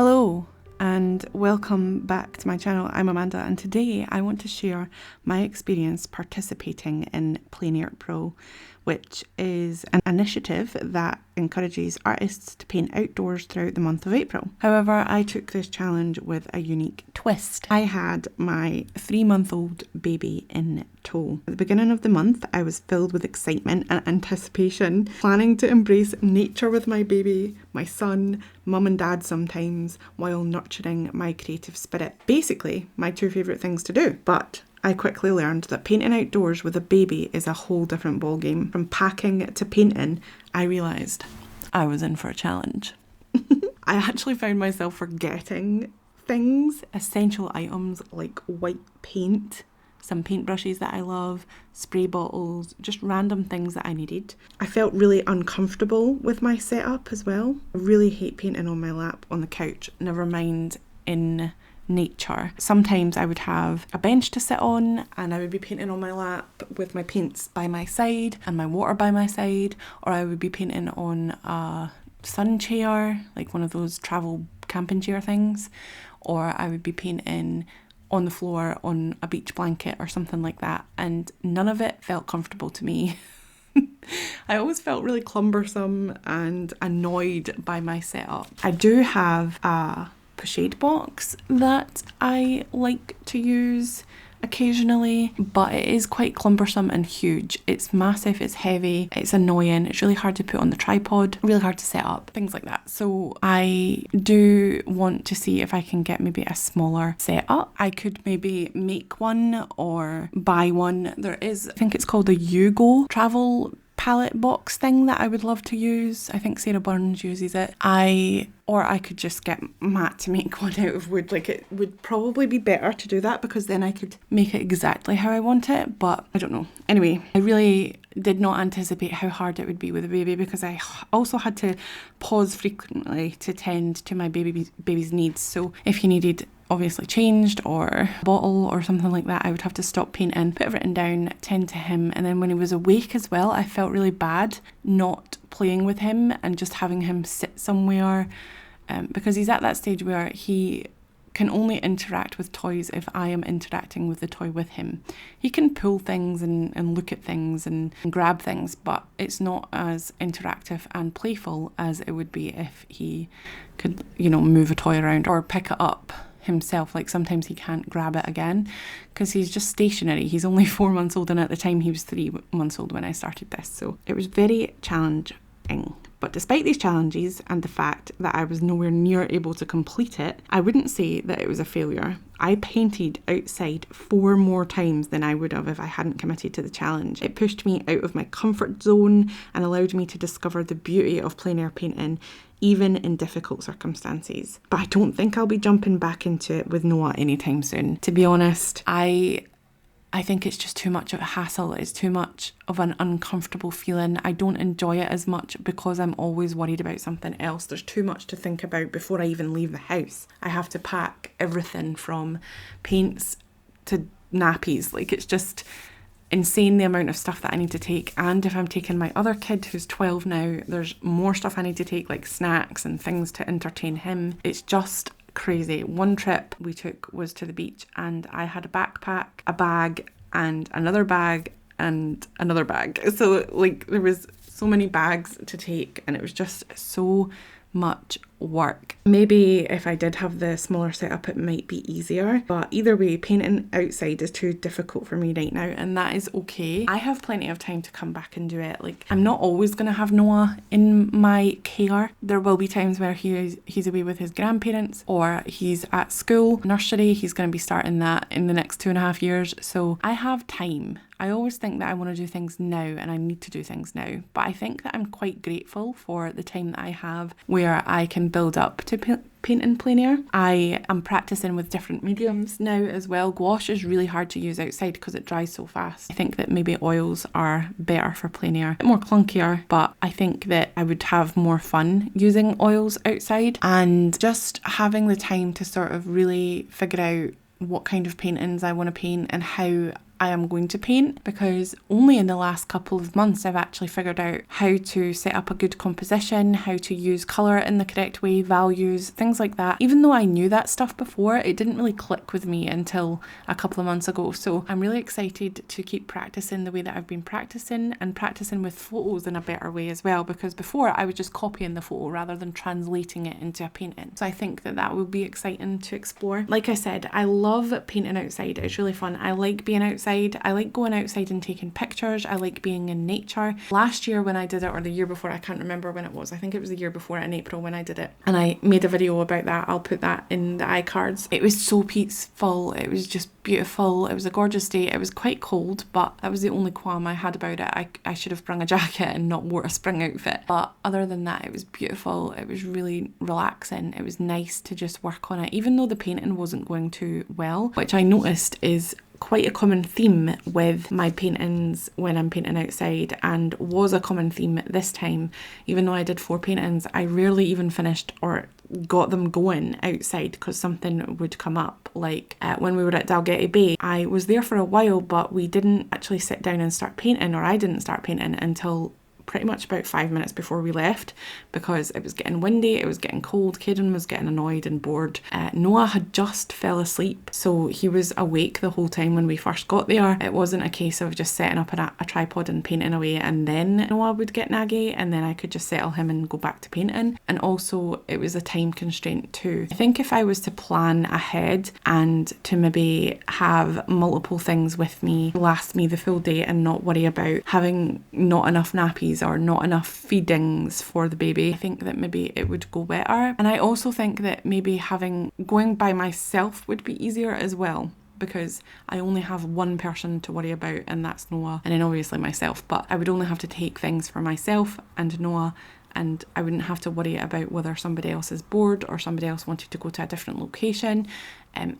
Hello and welcome back to my channel. I'm Amanda and today I want to share my experience participating in PleinAirPrill, which is an initiative that encourages artists to paint outdoors throughout the month of April. However, I took this challenge with a unique twist. I had my 3-month-old baby in tow. At the beginning of the month, I was filled with excitement and anticipation, planning to embrace nature with my baby, my son, mum and dad sometimes, while nurturing my creative spirit. Basically, my two favourite things to do. But I quickly learned that painting outdoors with a baby is a whole different ballgame. From packing to painting, I realised I was in for a challenge. I actually found myself forgetting things, essential items like white paint, some paintbrushes that I love, spray bottles, just random things that I needed. I felt really uncomfortable with my setup as well. I really hate painting on my lap on the couch, never mind in nature. Sometimes I would have a bench to sit on and I would be painting on my lap with my paints by my side and my water by my side, or I would be painting on a sun chair, like one of those travel camping chair things, or I would be painting on the floor on a beach blanket or something like that, and none of it felt comfortable to me. I always felt really cumbersome and annoyed by my setup. I do have a shade box that I like to use occasionally, but it is quite cumbersome and huge. It's massive, it's heavy, it's annoying, it's really hard to put on the tripod, really hard to set up, things like that. So I do want to see if I can get maybe a smaller setup. I could maybe make one or buy one. There is, I think it's called the Yugo travel palette box thing that I would love to use. I think Sarah Burns uses it. Or I could just get Matt to make one out of wood. Like, it would probably be better to do that because then I could make it exactly how I want it, but I don't know. Anyway, I really did not anticipate how hard it would be with a baby because I also had to pause frequently to tend to my baby's needs. So if he needed obviously changed or a bottle or something like that, I would have to stop painting, put everything down, tend to him. And then when he was awake as well, I felt really bad not playing with him and just having him sit somewhere, because he's at that stage where he can only interact with toys if I am interacting with the toy with him. He can pull things and look at things and grab things, but it's not as interactive and playful as it would be if he could, move a toy around or pick it up himself. Like, sometimes he can't grab it again because he's just stationary. He's only 4 months old, and at the time he was 3 months old when I started this. So it was very challenging. But despite these challenges and the fact that I was nowhere near able to complete it, I wouldn't say that it was a failure. I painted outside 4 more times than I would have if I hadn't committed to the challenge. It pushed me out of my comfort zone and allowed me to discover the beauty of plein air painting, even in difficult circumstances. But I don't think I'll be jumping back into it with Noah anytime soon. To be honest, I think it's just too much of a hassle. It's too much of an uncomfortable feeling. I don't enjoy it as much because I'm always worried about something else. There's too much to think about before I even leave the house. I have to pack everything from paints to nappies. Like, it's just insane the amount of stuff that I need to take. And if I'm taking my other kid who's 12 now, there's more stuff I need to take, like snacks and things to entertain him. It's just crazy. One trip we took was to the beach and I had a backpack, a bag, and another bag and another bag. So like, there was so many bags to take and it was just so much work. Maybe if I did have the smaller setup it might be easier, but either way, painting outside is too difficult for me right now, and that is okay. I have plenty of time to come back and do it. Like, I'm not always going to have Noah in my care. There will be times where he's away with his grandparents or he's at school, nursery. He's going to be starting that in the next 2.5 years, so I have time. I always think that I want to do things now and I need to do things now, but I think that I'm quite grateful for the time that I have where I can build up to paint in plein air. I am practicing with different mediums now as well. Gouache is really hard to use outside because it dries so fast. I think that maybe oils are better for plein air, a bit more clunkier, but I think that I would have more fun using oils outside and just having the time to sort of really figure out what kind of paintings I want to paint and how I am going to paint, because only in the last couple of months I've actually figured out how to set up a good composition, how to use colour in the correct way, values, things like that. Even though I knew that stuff before, it didn't really click with me until a couple of months ago. So I'm really excited to keep practicing the way that I've been practicing, and practicing with photos in a better way as well, because before I was just copying the photo rather than translating it into a painting. So I think that that will be exciting to explore. Like I said, I love painting outside. It's really fun. I like being outside. I like going outside and taking pictures. I like being in nature. Last year when I did it, or the year before, I can't remember when it was. I think it was the year before, in April, when I did it. And I made a video about that. I'll put that in the iCards. It was so peaceful. It was just beautiful. It was a gorgeous day. It was quite cold, but that was the only qualm I had about it. I should have brought a jacket and not wore a spring outfit. But other than that, it was beautiful. It was really relaxing. It was nice to just work on it, even though the painting wasn't going too well, which I noticed is quite a common theme with my paintings when I'm painting outside, and was a common theme this time. Even though I did 4 paintings, I rarely even finished or got them going outside because something would come up. Like when we were at Dalgety Bay, I was there for a while, but we didn't actually sit down and start painting, or I didn't start painting until pretty much about 5 minutes before we left, because it was getting windy, it was getting cold, Caden was getting annoyed and bored. Noah had just fell asleep, so he was awake the whole time when we first got there. It wasn't a case of just setting up a tripod and painting away and then Noah would get naggy and then I could just settle him and go back to painting. And also it was a time constraint too. I think if I was to plan ahead and to maybe have multiple things with me last me the full day and not worry about having not enough nappies or not enough feedings for the baby, I think that maybe it would go better. And I also think that maybe going by myself would be easier as well, because I only have one person to worry about, and that's Noah, and then obviously myself. But I would only have to take things for myself and Noah, and I wouldn't have to worry about whether somebody else is bored or somebody else wanted to go to a different location.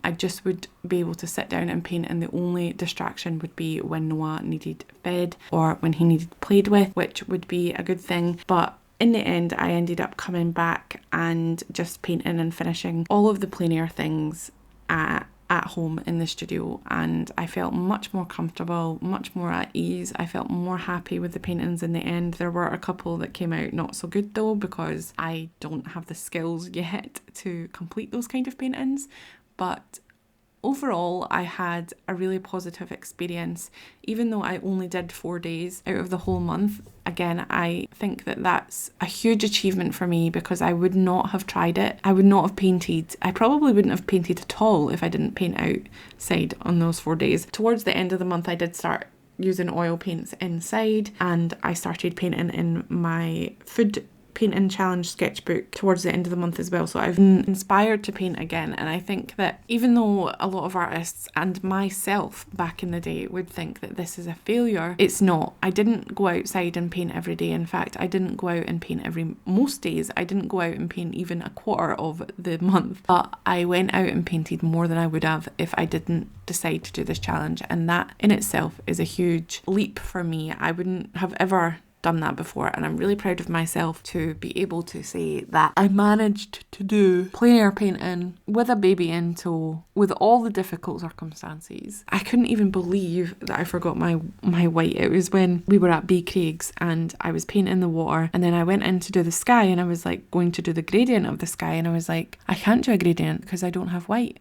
I just would be able to sit down and paint, and the only distraction would be when Noah needed fed or when he needed played with, which would be a good thing. But in the end, I ended up coming back and just painting and finishing all of the plein air things at home in the studio, and I felt much more comfortable, much more at ease. I felt more happy with the paintings in the end. There were a couple that came out not so good though, because I don't have the skills yet to complete those kind of paintings. But overall, I had a really positive experience, even though I only did 4 days out of the whole month. Again, I think that that's a huge achievement for me, because I would not have tried it. I would not have painted. I probably wouldn't have painted at all if I didn't paint outside on those 4 days. Towards the end of the month, I did start using oil paints inside, and I started painting in my food painting challenge sketchbook towards the end of the month as well. So I've been inspired to paint again, and I think that even though a lot of artists and myself back in the day would think that this is a failure, it's not. I didn't go outside and paint every day. In fact, I didn't go out and paint most days. I didn't go out and paint even a quarter of the month, but I went out and painted more than I would have if I didn't decide to do this challenge, and that in itself is a huge leap for me. I wouldn't have ever done that before, and I'm really proud of myself to be able to say that I managed to do plein air painting with a baby in tow, with all the difficult circumstances. I couldn't even believe that I forgot my white. It was when we were at B. Craig's and I was painting the water, and then I went in to do the sky, and I was like going to do the gradient of the sky, and I was like, I can't do a gradient because I don't have white.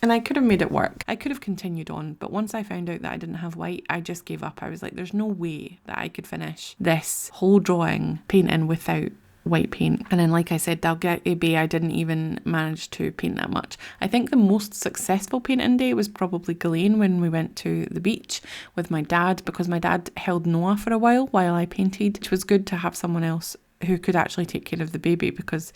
And I could have made it work. I could have continued on, but once I found out that I didn't have white, I just gave up. I was like, there's no way that I could finish this whole drawing painting without white paint. And then, like I said, Dalgety Bay, I didn't even manage to paint that much. I think the most successful painting day was probably Gouache, when we went to the beach with my dad, because my dad held Noah for a while I painted, which was good to have someone else who could actually take care of the baby, because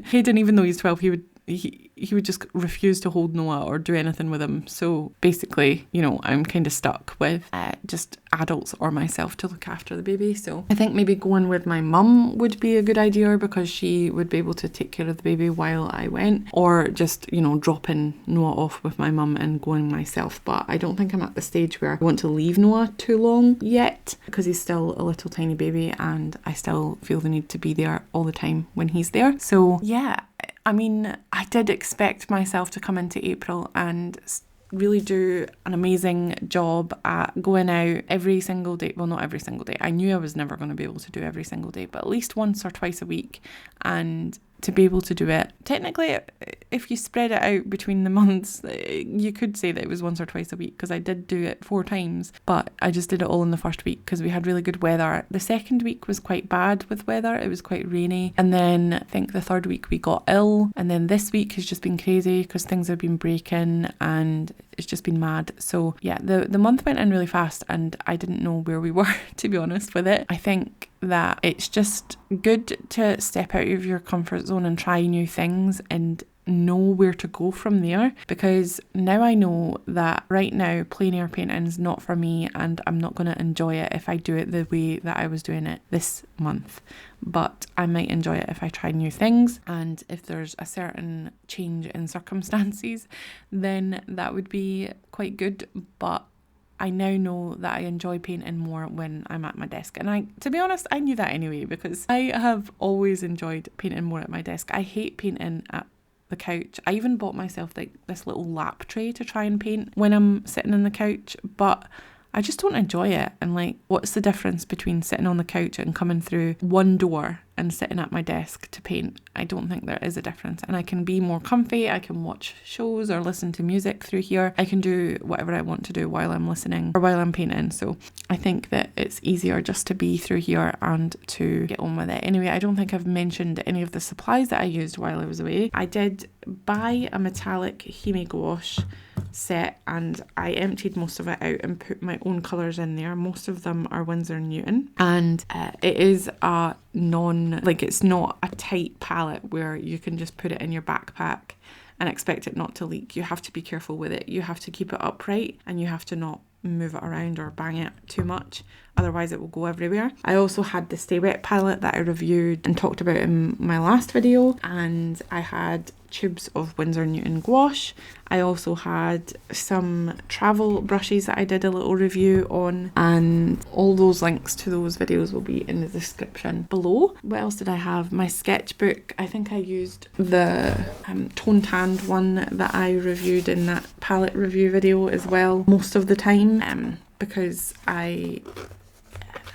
Hayden, even though he's 12, he would just refuse to hold Noah or do anything with him. So basically, I'm kind of stuck with just adults or myself to look after the baby. So I think maybe going with my mum would be a good idea, because she would be able to take care of the baby while I went, or just, dropping Noah off with my mum and going myself. But I don't think I'm at the stage where I want to leave Noah too long yet, because he's still a little tiny baby and I still feel the need to be there all the time when he's there. So yeah, I mean, I did expect myself to come into April and really do an amazing job at going out every single day. Well, not every single day. I knew I was never going to be able to do every single day, but at least once or twice a week. And to be able to do it, technically, if you spread it out between the months, you could say that it was once or twice a week, because I did do it 4 times, but I just did it all in the first week because we had really good weather. The second week was quite bad with weather. It was quite rainy. And then I think the third week we got ill. And then this week has just been crazy because things have been breaking and it's just been mad. So yeah, the month went in really fast and I didn't know where we were, to be honest with it. I think that it's just good to step out of your comfort zone and try new things and know where to go from there, because now I know that right now plein air painting is not for me and I'm not going to enjoy it if I do it the way that I was doing it this month. But I might enjoy it if I try new things, and if there's a certain change in circumstances, then that would be quite good. But I now know that I enjoy painting more when I'm at my desk. And to be honest, I knew that anyway, because I have always enjoyed painting more at my desk. I hate painting at the couch. I even bought myself like this little lap tray to try and paint when I'm sitting on the couch, but I just don't enjoy it. And like, what's the difference between sitting on the couch and coming through one door and sitting at my desk to paint? I don't think there is a difference. And I can be more comfy. I can watch shows or listen to music through here. I can do whatever I want to do while I'm listening or while I'm painting. So I think that it's easier just to be through here and to get on with it. Anyway, I don't think I've mentioned any of the supplies that I used while I was away. I did buy a metallic Hime gouache set and I emptied most of it out and put my own colours in there. Most of them are Winsor & Newton, and it is a it's not a tight palette where you can just put it in your backpack and expect it not to leak. You have to be careful with it. You have to keep it upright and you have to not move it around or bang it too much, otherwise it will go everywhere. I also had the Stay Wet palette that I reviewed and talked about in my last video, and I had tubes of Winsor & Newton gouache. I also had some travel brushes that I did a little review on, and all those links to those videos will be in the description below. What else did I have? My sketchbook. I think I used the tone tanned one that I reviewed in that palette review video as well most of the time, because I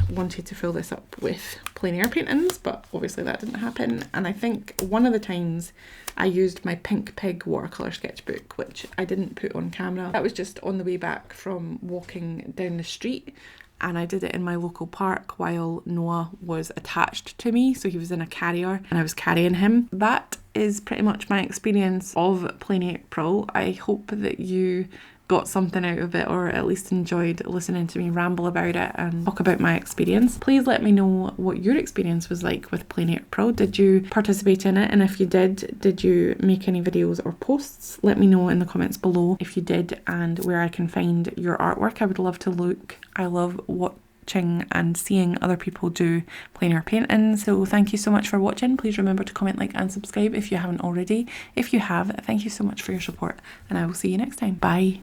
wanted to fill this up with plein air paintings, but obviously that didn't happen. And I think one of the times I used my Pink Pig watercolour sketchbook, which I didn't put on camera. That was just on the way back from walking down the street, and I did it in my local park while Noah was attached to me, so he was in a carrier and I was carrying him. That is pretty much my experience of PleinAirPrill. I hope that you got something out of it, or at least enjoyed listening to me ramble about it and talk about my experience. Please let me know what your experience was like with PleinAirPrill. Did you participate in it? And if you did you make any videos or posts? Let me know in the comments below if you did and where I can find your artwork. I would love to look. I love watching and seeing other people do plein air painting. So thank you so much for watching. Please remember to comment, like and subscribe if you haven't already. If you have, thank you so much for your support, and I will see you next time. Bye.